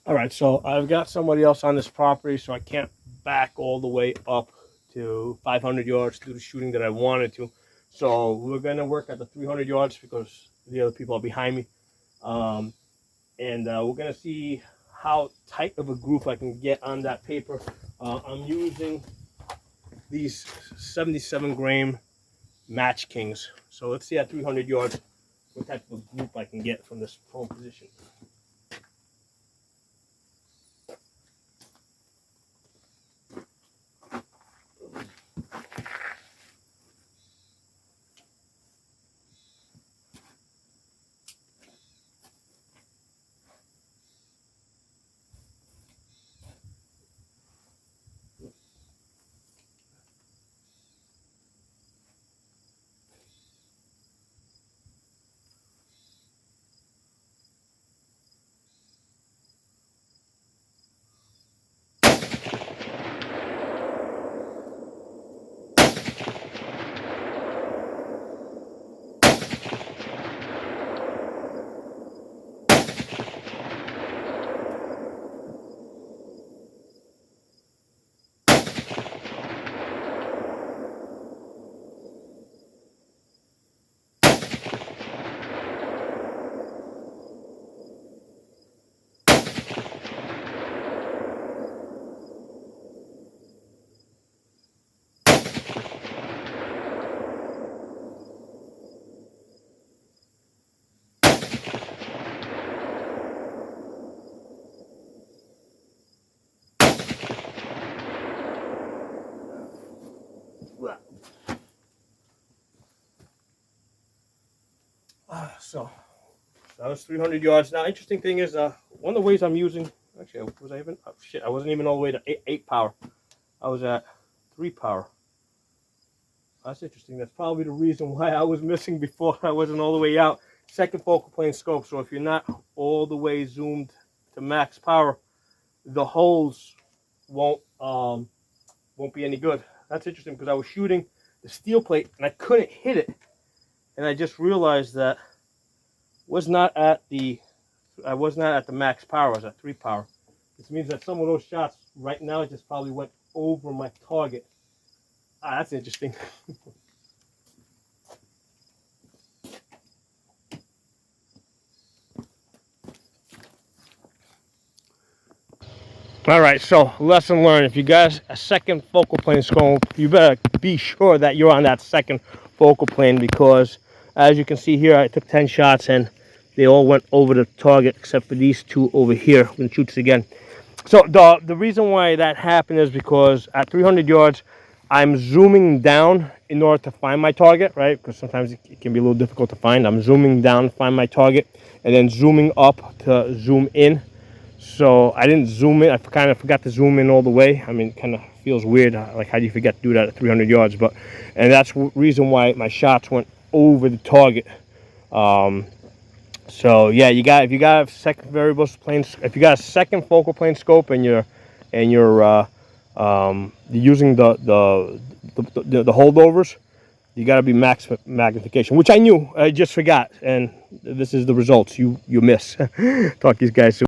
All right, so I've got somebody else on this property, so I can't back all the way up to 500 yards to do the shooting that I wanted to. So we're gonna work at the 300 yards because the other people are behind me, and we're gonna see how tight of a group I can get on that paper. I'm using these 77 grain Match Kings. So let's see at 300 yards what type of group I can get from this prone position. So that was 300 yards. Now, interesting thing is, one of the ways I'm using, actually, was I even, oh, shit, I wasn't even all the way to 8 power. I was at 3 power. That's interesting. That's probably the reason why I was missing before. I wasn't all the way out. Second focal plane scope. So if you're not all the way zoomed to max power, the holes won't be any good. That's interesting because I was shooting the steel plate and I couldn't hit it, and I just realized that I was not at the max power. I was at 3 power. This means that some of those shots right now just probably went over my target. That's interesting. All right, so lesson learned. If you got a second focal plane scope, you better be sure that you're on that second focal plane, because as you can see here, I took 10 shots and they all went over the target except for these 2 over here. I'm going to shoot this again. So the reason why that happened is because at 300 yards, I'm zooming down in order to find my target, right? Because sometimes it can be a little difficult to find. I'm zooming down to find my target and then zooming up to zoom in. So I didn't zoom in. I kind of forgot to zoom in all the way. I mean, it kind of feels weird. Like, how do you forget to do that at 300 yards? And that's the reason why my shots went over the target. So yeah, if you got a second variable plane, if you got a second focal plane scope and you're using the holdovers, you got to be max magnification, which I knew. I just forgot, and this is the results. You miss. Talk to these guys soon.